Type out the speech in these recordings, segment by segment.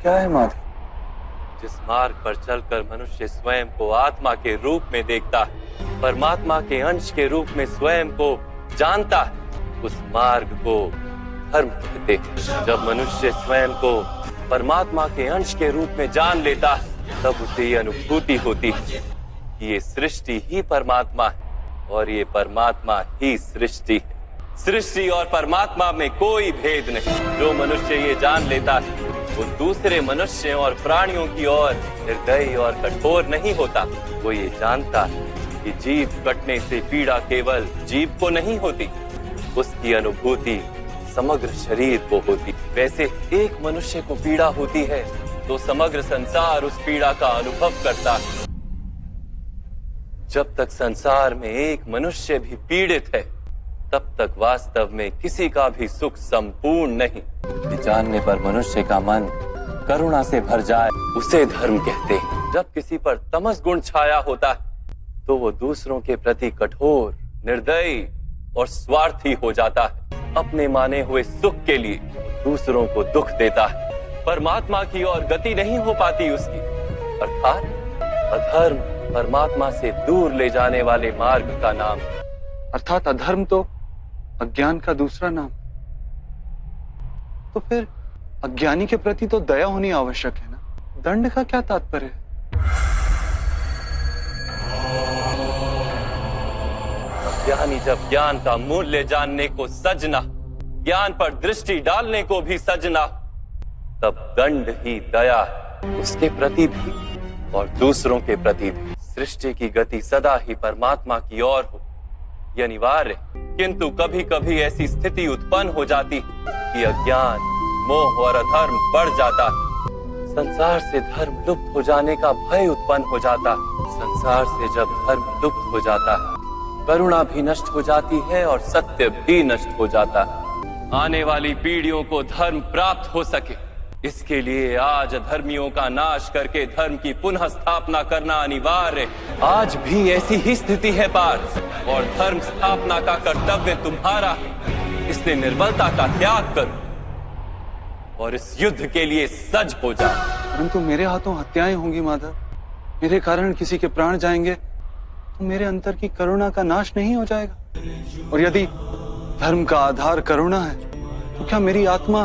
क्या है माधव? जिस मार्ग पर चलकर मनुष्य स्वयं को आत्मा के रूप में देखता है, परमात्मा के अंश के रूप में स्वयं को जानता है, उस मार्ग को धर्म कहते हैं। जब मनुष्य स्वयं को परमात्मा के अंश के रूप में जान लेता है, तब उसे ये अनुभूति होती है कि ये सृष्टि ही परमात्मा है और ये परमात्मा ही सृष्टि है। सृष्टि और परमात्मा में कोई भेद नहीं। जो मनुष्य ये जान लेता है, वो दूसरे मनुष्य और प्राणियों की ओर निर्दयी और कठोर नहीं होता। वो ये जानता है कि जीव कटने से पीड़ा केवल जीव को नहीं होती, उसकी अनुभूति समग्र शरीर को होती। वैसे एक मनुष्य को पीड़ा होती है तो समग्र संसार उस पीड़ा का अनुभव करता है। जब तक संसार में एक मनुष्य भी पीड़ित है, तब तक वास्तव में किसी का भी सुख संपूर्ण नहीं। जानने पर मनुष्य का मन करुणा से भर जाए, उसे धर्म कहते हैं। जब किसी पर तमस गुण छाया होता है, तो वो दूसरों के प्रति कठोर, निर्दयी और स्वार्थी हो जाता है। अपने माने हुए सुख के लिए दूसरों को दुख देता है। परमात्मा की ओर गति नहीं हो पाती उसकी। अर्थात अधर्म परमात्मा से दूर ले जाने वाले मार्ग का नाम। अर्थात अधर्म तो अज्ञान का दूसरा नाम। तो फिर अज्ञानी के प्रति तो दया होनी आवश्यक है ना? दंड का क्या तात्पर्य है? अज्ञानी जब ज्ञान का मूल्य जानने को सजना, ज्ञान पर दृष्टि डालने को भी सजना, तब दंड ही दया है, उसके प्रति भी और दूसरों के प्रति भी। सृष्टि की गति सदा ही परमात्मा की ओर हो, यह अनिवार्य। किंतु कभी कभी ऐसी स्थिति उत्पन्न हो जाती कि अज्ञान, मोह और अधर्म बढ़ जाता है। संसार से धर्म लुप्त हो जाने का भय उत्पन्न हो जाता है। संसार से जब धर्म लुप्त हो जाता है, करुणा भी नष्ट हो जाती है और सत्य भी नष्ट हो जाता है। आने वाली पीढ़ियों को धर्म प्राप्त हो सके, इसके लिए आज अधर्मियों का नाश करके धर्म की पुनः स्थापना करना अनिवार्य है। आज भी ऐसी ही स्थिति है पार्थ, और धर्म स्थापना का कर्तव्य तुम्हारा है। इसलिए निर्बलता का त्याग करो और इस युद्ध के लिए सज हो जाओ। परंतु मेरे हाथों हत्याएं होंगी माधव। मेरे कारण किसी के प्राण जाएंगे तो मेरे अंतर की करुणा का नाश नहीं हो जाएगा। और यदि धर्म का आधार करुणा है, तो क्या मेरी आत्मा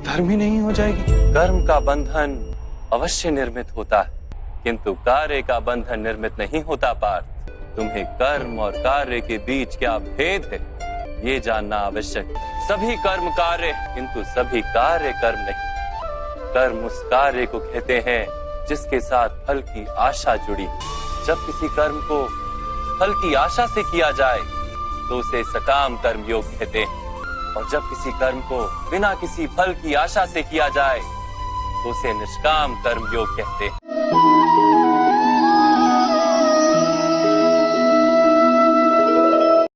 धर्म ही नहीं हो जाएगी? कर्म का बंधन अवश्य निर्मित होता है, किंतु कार्य का बंधन निर्मित नहीं होता पार्थ। तुम्हें कर्म और कार्य के बीच क्या भेद है, ये जानना आवश्यक है। सभी कर्म कार्य, किंतु सभी कार्य कर्म नहीं। कर्म उस कार्य को कहते हैं जिसके साथ फल की आशा जुड़ी। जब किसी कर्म को फल की आशा से किया जाए तो उसे सकाम कर्म योग कहते हैं, और जब किसी कर्म को बिना किसी फल की आशा से किया जाए तो उसे निष्काम कर्म योग कहते हैं।